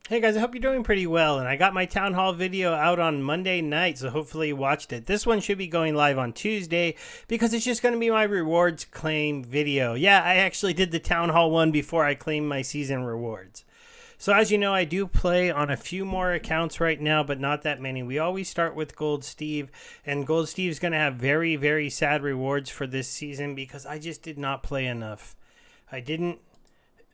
Hey guys, I hope you're doing pretty well, and I got my town hall video out on Monday night, so hopefully you watched it. This one should be going live on Tuesday because it's just going to be my rewards claim video. Yeah, I actually did the town hall one before I claimed my season rewards. So as you know, I do play on a few more accounts right now, but not that many. We always start with Gold Steve, and Gold Steve's going to have very, very sad rewards for this season because I just did not play enough. I didn't.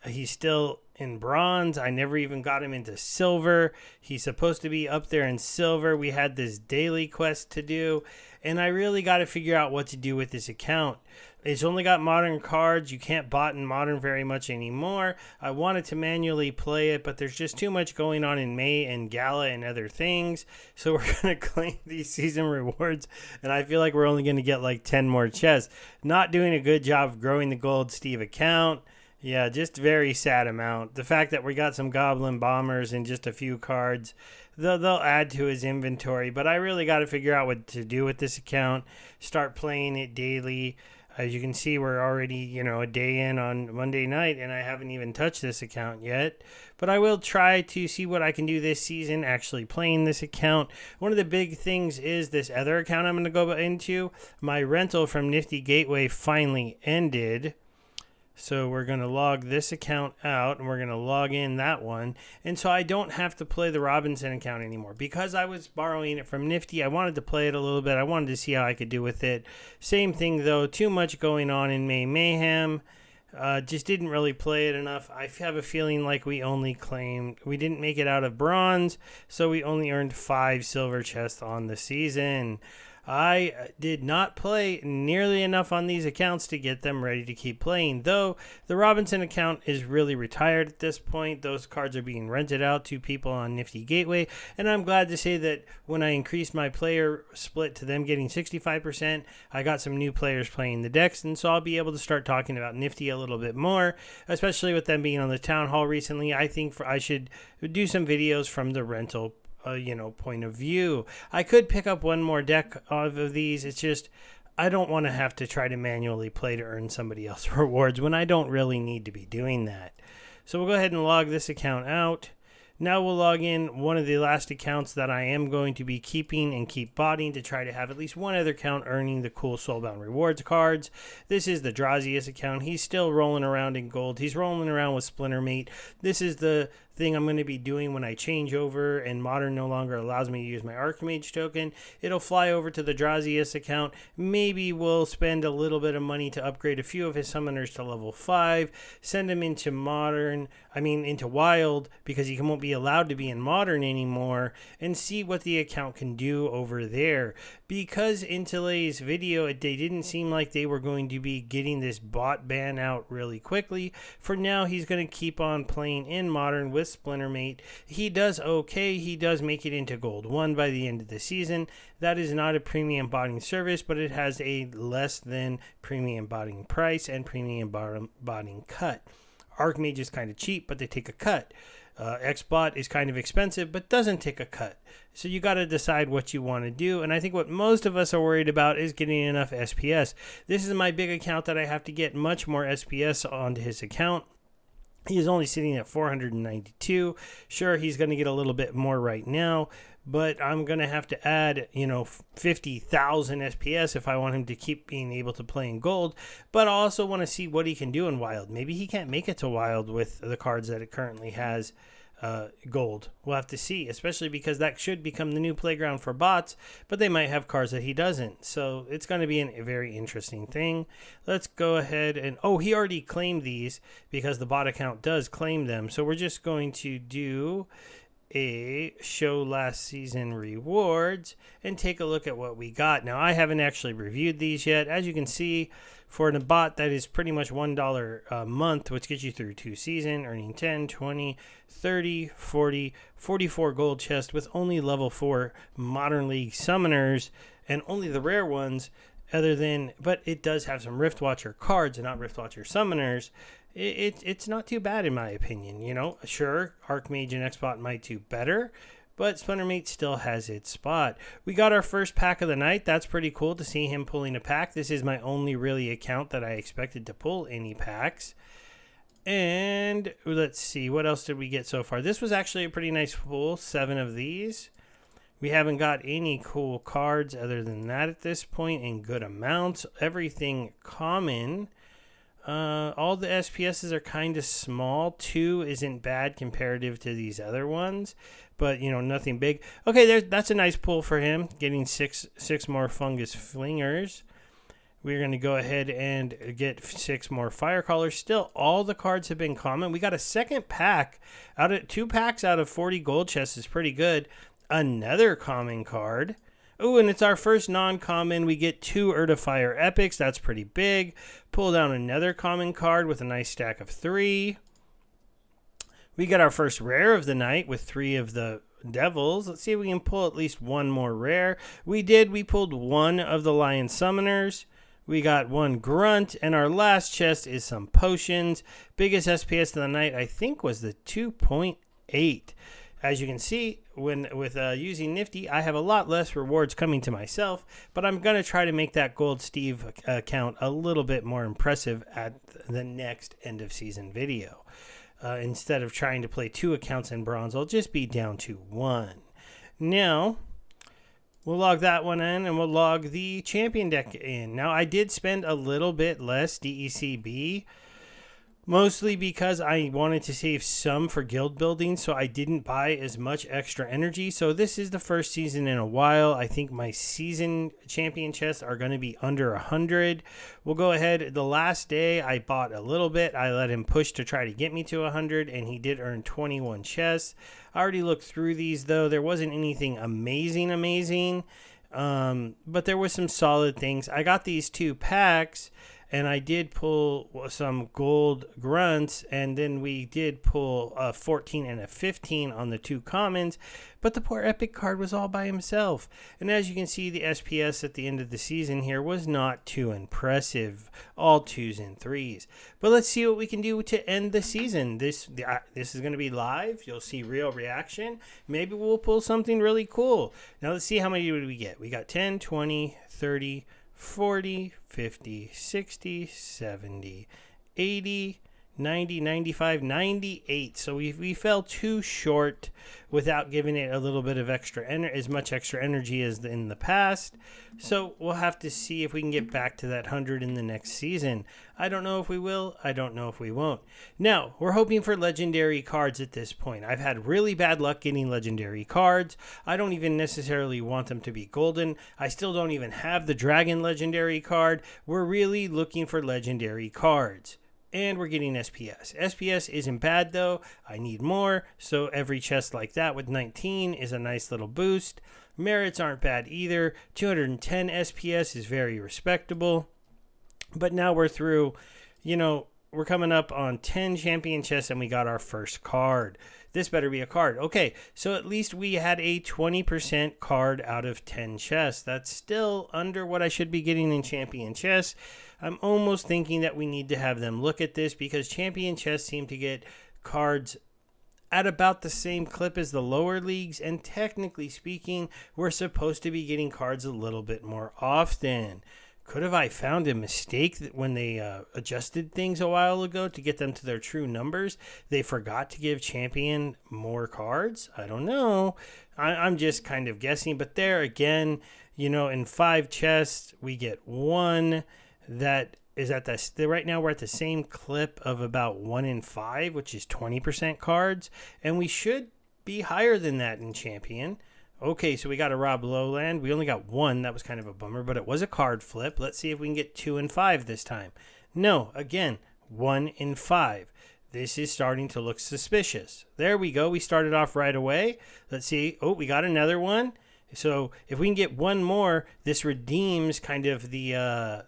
He's still in bronze. I never even got him into silver. He's supposed to be up there in silver. We had this daily quest to do, and I really got to figure out what to do with this account. It's only got modern cards. You can't bot in modern very much anymore. I wanted to manually play it, but there's just too much going on in May and Gala and other things. So we're going to claim these season rewards, and I feel like we're only going to get like 10 more chests. Not doing a good job of growing the Gold Steve account. Yeah, just very sad amount. The fact that we got some Goblin Bombers and just a few cards, they'll add to his inventory. But I really got to figure out what to do with this account. Start playing it daily. As you can see, we're already, a day in on Monday night, and I haven't even touched this account yet. But I will try to see what I can do this season, actually playing this account. One of the big things is this other account I'm going to go into. My rental from Nifty Gateway finally ended. So we're going to log this account out, and we're going to log in that one. And so I don't have to play the Robinson account anymore. Because I was borrowing it from Nifty, I wanted to play it a little bit. I wanted to see how I could do with it. Same thing, though. Too much going on in May Mayhem. Just didn't really play it enough. I have a feeling like we didn't make it out of bronze. So we only earned 5 silver chests on the season. I did not play nearly enough on these accounts to get them ready to keep playing, though the Robinson account is really retired at this point. Those cards are being rented out to people on Nifty Gateway, and I'm glad to say that when I increased my player split to them getting 65%, I got some new players playing the decks, and so I'll be able to start talking about Nifty a little bit more, especially with them being on the Town Hall recently. I think I should do some videos from the rental point of view. I could pick up one more deck of these. It's just I don't want to have to try to manually play to earn somebody else's rewards when I don't really need to be doing that. So we'll go ahead and log this account out. Now we'll log in one of the last accounts that I am going to be keeping and keep botting to try to have at least one other account earning the cool Soulbound rewards cards. This is the Drazius account. He's still rolling around in gold. He's rolling around with Splintermate. This is the thing I'm going to be doing when I change over and Modern no longer allows me to use my Archmage token. It'll fly over to the Drazius account. Maybe we'll spend a little bit of money to upgrade a few of his summoners to level 5, send him into into Wild, because he won't be allowed to be in Modern anymore, and see what the account can do over there. Because in today's video, they didn't seem like they were going to be getting this bot ban out really quickly. For now, he's going to keep on playing in Modern with Splintermate. He does okay. He does make it into Gold 1 by the end of the season. That is not a premium botting service, but it has a less than premium botting price and premium botting cut. Archmage is kind of cheap, but they take a cut. Xbot is kind of expensive, but doesn't take a cut. So you got to decide what you want to do. And I think what most of us are worried about is getting enough SPS. This is my big account that I have to get much more SPS onto his account. He is only sitting at 492. Sure, he's going to get a little bit more right now, but I'm going to have to add, 50,000 SPS if I want him to keep being able to play in gold. But I also want to see what he can do in Wild. Maybe he can't make it to Wild with the cards that it currently has. Gold. We'll have to see, especially because that should become the new playground for bots, but they might have cards that he doesn't. So it's going to be a very interesting thing. Let's go ahead and, he already claimed these because the bot account does claim them. So we're just going to do a show last season rewards and take a look at what we got. Now, I haven't actually reviewed these yet. As you can see, for a bot that is pretty much $1 a month, which gets you through 2 seasons, earning 10, 20, 30, 40, 44 gold chests with only level 4 Modern League summoners and only the rare ones, but it does have some Riftwatcher cards and not Riftwatcher summoners. It's not too bad in my opinion. Sure, Archmage and Xbot might do better, but Splintermate still has its spot. We got our first pack of the night. That's pretty cool to see him pulling a pack. This is my only really account that I expected to pull any packs. And let's see, what else did we get so far? This was actually a pretty nice pull, 7 of these. We haven't got any cool cards other than that at this point in good amounts. Everything common. All the SPSs are kind of small. 2 isn't bad comparative to these other ones, but nothing big. Okay, that's a nice pull for him, getting six more fungus flingers. We're going to go ahead and get 6 more fire callers. Still, all the cards have been common. We got a second pack out of 2 packs out of 40 gold chests is pretty good. Another common card. Oh, and it's our first non-common. We get 2 Fire epics. That's pretty big. Pull down another common card with a nice stack of 3. We got our first rare of the night with 3 of the devils. Let's see if we can pull at least 1 more rare. We did. We pulled 1 of the lion summoners. We got 1 grunt, and our last chest is some potions. Biggest SPS of the night, I think, was the 2.8. As you can see, with using Nifty, I have a lot less rewards coming to myself, but I'm going to try to make that Gold Steve account a little bit more impressive at the next end of season video. Instead of trying to play 2 accounts in bronze, I'll just be down to 1. Now, we'll log that one in, and we'll log the champion deck in. Now, I did spend a little bit less DECB, mostly because I wanted to save some for guild building, so I didn't buy as much extra energy. So this is the first season in a while. I think my season champion chests are going to be under 100. We'll go ahead. The last day, I bought a little bit. I let him push to try to get me to 100, and he did earn 21 chests. I already looked through these, though. There wasn't anything amazing. But there was some solid things. I got these 2 packs, and I did pull some gold grunts, and then we did pull a 14 and a 15 on the 2 commons, but the poor epic card was all by himself. And as you can see, the SPS at the end of the season here was not too impressive, all 2s and 3s. But let's see what we can do to end the season. This is going to be live. You'll see real reaction. Maybe we'll pull something really cool. Now let's see how many did we get. We got 10, 20, 30, 40, 50, 60, 70, 80, 90, 95, 98. So we fell too short without giving it a little bit of as much extra energy as in the past. So we'll have to see if we can get back to that 100 in the next season. I don't know if we will. I don't know if we won't. Now, we're hoping for legendary cards at this point. I've had really bad luck getting legendary cards. I don't even necessarily want them to be golden. I still don't even have the dragon legendary card. We're really looking for legendary cards. And we're getting SPS. SPS isn't bad, though. I need more. So every chest like that with 19 is a nice little boost. Merits aren't bad either. 210 SPS is very respectable. But now we're through, we're coming up on 10 champion chests, and we got our first card. This better be a card. Okay, so at least we had a 20% card out of 10 chests. That's still under what I should be getting in champion chests. I'm almost thinking that we need to have them look at this, because champion chests seem to get cards at about the same clip as the lower leagues, and technically speaking, we're supposed to be getting cards a little bit more often. Could have I found a mistake that when they adjusted things a while ago to get them to their true numbers, they forgot to give champion more cards? I don't know. I'm just kind of guessing. But there again, in 5 chests, we get 1 that is at the right now we're at the same clip of about 1 in 5, which is 20% cards, and we should be higher than that in champion. Okay, so we got a Rob Lowland. We only got 1. That was kind of a bummer, but it was a card flip. Let's see if we can get 2 and 5 this time. No, again, 1 in 5. This is starting to look suspicious. There we go. We started off right away. Let's see. Oh, we got another one. So if we can get 1 more, this redeems kind of the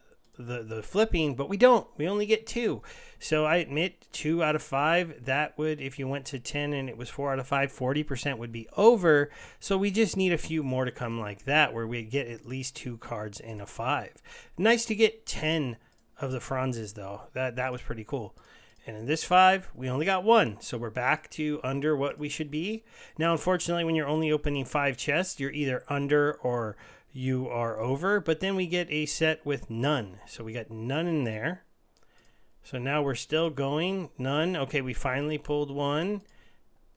flipping, but we don't. We only get 2. So I admit 2 out of 5, that would, if you went to 10 and it was 4 out of 5, 40% would be over. So we just need a few more to come like that, where we get at least 2 cards in a 5. Nice to get 10 of the Franzes, though. That was pretty cool. And in this 5, we only got 1. So we're back to under what we should be. Now, unfortunately, when you're only opening 5 chests, you're either under or you are over. But then we get a set with none. So we got none in there. So now we're still going. None. Okay, we finally pulled one.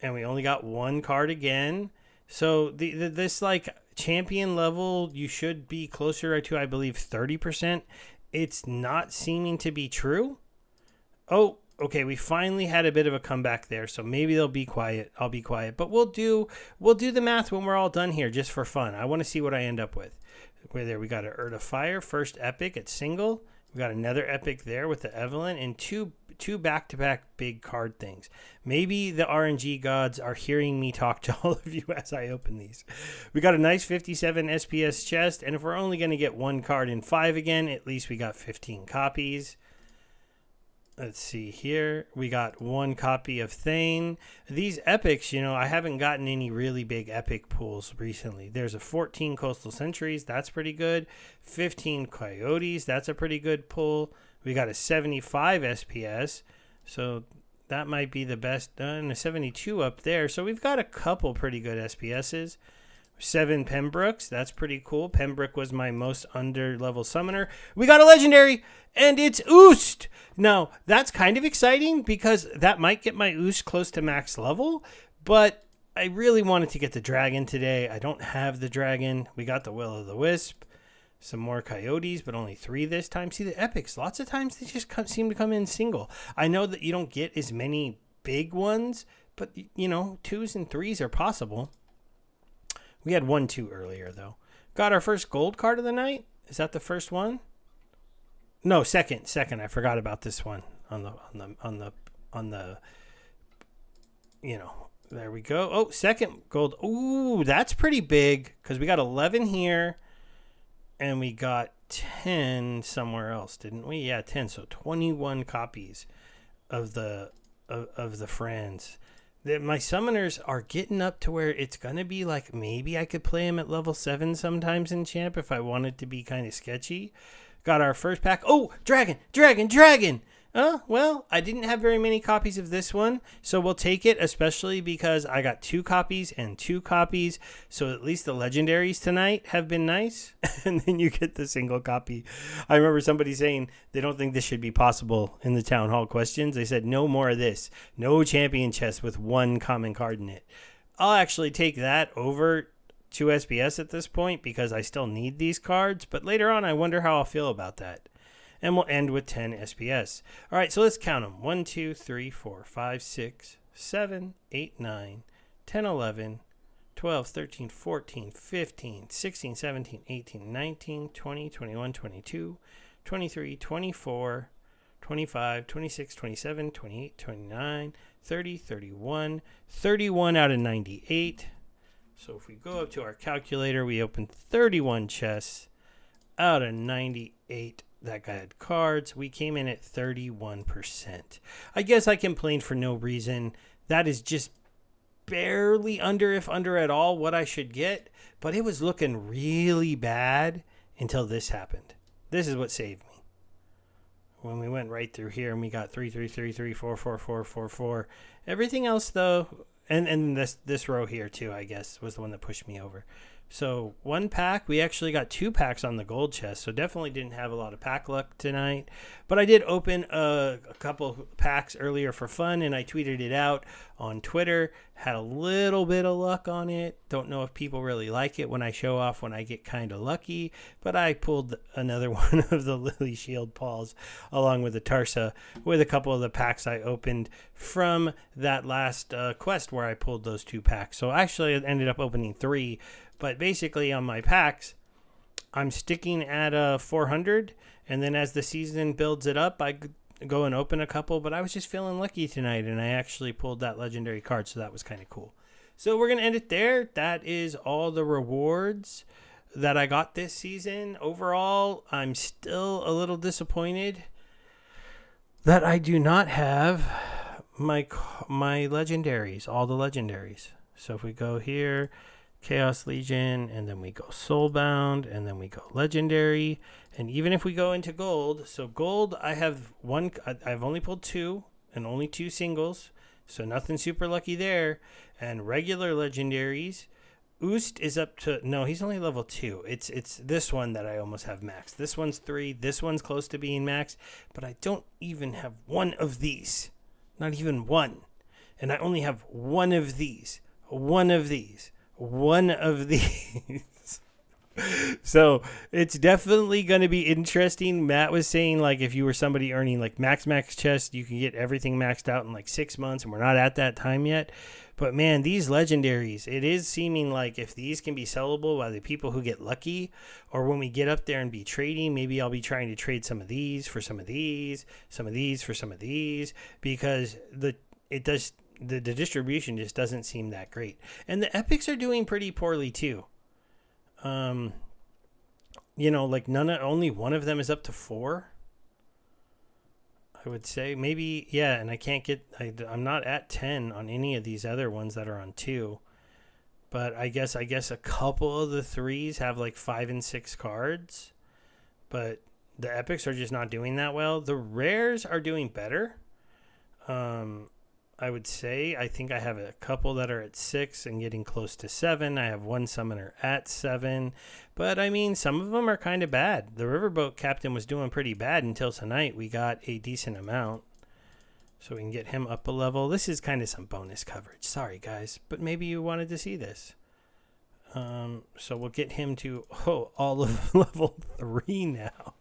And we only got one card again. So this like champion level, you should be closer to, I believe, 30%. It's not seeming to be true. Oh, okay, we finally had a bit of a comeback there, so maybe they'll be quiet. I'll be quiet, but we'll do the math when we're all done here, just for fun. I want to see what I end up with. There we got a Urt of Fire, first epic at single. We got another epic there with the Evelyn, and two back-to-back big card things. Maybe the RNG gods are hearing me talk to all of you as I open these. We got a nice 57 SPS chest, and if we're only going to get one card in 5 again, at least we got 15 copies. Let's see here. We got one copy of Thane. These epics, you know, I haven't gotten any really big epic pulls recently. There's a 14 Coastal Sentries. That's pretty good. 15 Coyotes. That's a pretty good pull. We got a 75 SPS. So that might be the best. And a 72 up there. So we've got a couple pretty good SPSs. 7 Pembrooks. That's pretty cool. Pembroke was my most under-level summoner. We got a legendary, and it's Oost. Now, that's kind of exciting because that might get my Oost close to max level, but I really wanted to get the dragon today. I don't have the dragon. We got the Will-o'-the-Wisp. Some more Coyotes, but only 3 this time. See, the epics, lots of times they just seem to come in single. I know that you don't get as many big ones, but, you know, 2s and 3s are possible. We had 1-2 earlier, though. Got our first gold card of the night. Is that the first one? No, second. I forgot about this one on the. You know, there we go. Oh, second gold. Ooh, that's pretty big because we got 11 here, and we got 10 somewhere else, didn't we? Yeah, 10. So 21 copies of the friends. My summoners are getting up to where it's going to be like maybe I could play them at level 7 sometimes in Champ if I wanted to be kind of sketchy. Got our first pack. Oh, dragon. Well, I didn't have very many copies of this one, so we'll take it, especially because I got 2 copies and 2 copies, so at least the legendaries tonight have been nice, and then you get the single copy. I remember somebody saying they don't think this should be possible in the Town Hall questions. They said, no more of this. No champion chest with 1 common card in it. I'll actually take that over 2 SPS at this point because I still need these cards, but later on I wonder how I'll feel about that. And we'll end with 10 SPS. All right, so let's count them. 1, 2, 3, 4, 5, 6, 7, 8, 9, 10, 11, 12, 13, 14, 15, 16, 17, 18, 19, 20, 21, 22, 23, 24, 25, 26, 27, 28, 29, 30, 31, 31 out of 98. So if we go up to our calculator, we open 31 chests out of 98 that had cards. We came in at 31%. I guess I complained for no reason. That is just barely under, if under at all, what I should get. But it was looking really bad until this happened. This is what saved me. When we went right through here and we got 3, 3, 3, 3, 4, 4, 4, 4, 4. Everything else, though, and this row here, too, I guess, was the one that pushed me over. So 1 pack, we actually got 2 packs on the gold chest, so definitely didn't have a lot of pack luck tonight. But I did open a couple packs earlier for fun, and I tweeted it out on Twitter. Had a little bit of luck on it. Don't know if people really like it when I show off when I get kind of lucky, but I pulled another one of the Lily Shield Pauls along with the Tarsa with a couple of the packs I opened from that last quest where I pulled those 2 packs. So actually I ended up opening 3. But basically on my packs, I'm sticking at 400, and then as the season builds it up, I go and open a couple. But I was just feeling lucky tonight, and I actually pulled that legendary card, so that was kind of cool. So we're going to end it there. That is all the rewards that I got this season. Overall, I'm still a little disappointed that I do not have my legendaries, all the legendaries. So if we go here, Chaos Legion, and then we go Soulbound, and then we go Legendary, and even if we go into Gold, so Gold, I've only pulled 2, and only 2 singles, so nothing super lucky there, and regular Legendaries, Oost is up to, no, he's only level 2. It's this one that I almost have maxed. This one's 3. This one's close to being maxed, but I don't even have one of these. Not even one. And I only have one of these. One of these. One of these. So it's definitely going to be interesting. Matt was saying, like, if you were somebody earning like max chest, you can get everything maxed out in like 6 months, and we're not at that time yet. But man, these legendaries, it is seeming like if these can be sellable by the people who get lucky, or when we get up there and be trading, maybe I'll be trying to trade some of these for some of these, some of these for some of these, because the distribution just doesn't seem that great. And the epics are doing pretty poorly too. You know, like only one of them is up to 4. I would say maybe, yeah. And I can't get, I'm not at 10 on any of these other ones that are on 2, but I guess a couple of the 3s have like 5 and 6 cards, but the epics are just not doing that well. The rares are doing better. I would say, I think I have a couple that are at 6 and getting close to 7. I have one summoner at 7, but I mean, some of them are kind of bad. The riverboat captain was doing pretty bad until tonight. We got a decent amount, so we can get him up a level. This is kind of some bonus coverage. Sorry, guys, but maybe you wanted to see this. So we'll get him to, all of level 3 now.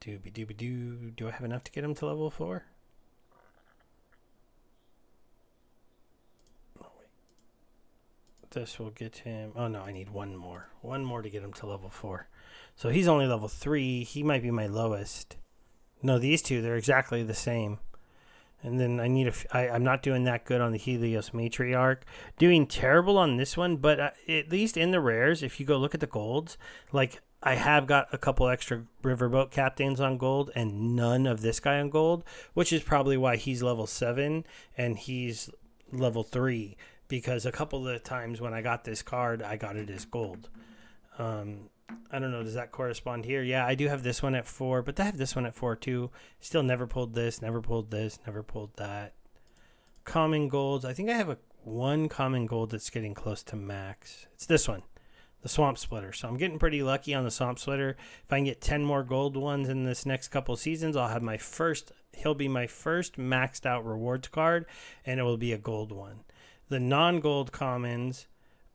Dooby-dooby-doo. Do I have enough to get him to level 4? Oh, wait. This will get him... Oh, no, I need one more. One more to get him to level 4. So he's only level 3. He might be my lowest. No, these two, they're exactly the same. And then I need I'm not doing that good on the Helios Matriarch. Doing terrible on this one, but at least in the rares, if you go look at the golds, like... I have got a couple extra riverboat captains on gold and none of this guy on gold, which is probably why he's level 7 and he's level 3, because a couple of the times when I got this card, I got it as gold. I don't know, does that correspond here? Yeah, I do have this one at 4, but I have this one at 4 too. Still never pulled this, never pulled this, never pulled that. Common golds. I think I have one common gold that's getting close to max. It's this one. The Swamp Splitter. So I'm getting pretty lucky on the Swamp Splitter. If I can get 10 more gold ones in this next couple seasons, I'll have he'll be my first maxed out rewards card, and it will be a gold one. The non-gold commons,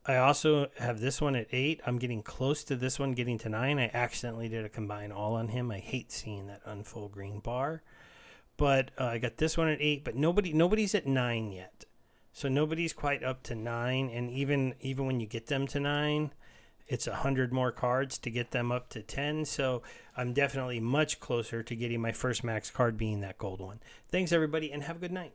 I also have this one at 8. I'm getting close to this one getting to 9. I accidentally did a combine all on him. I hate seeing that unfull green bar. But I got this one at 8, but nobody's at 9 yet. So nobody's quite up to 9, and even when you get them to 9, it's 100 more cards to get them up to 10. So I'm definitely much closer to getting my first max card being that gold one. Thanks, everybody, and have a good night.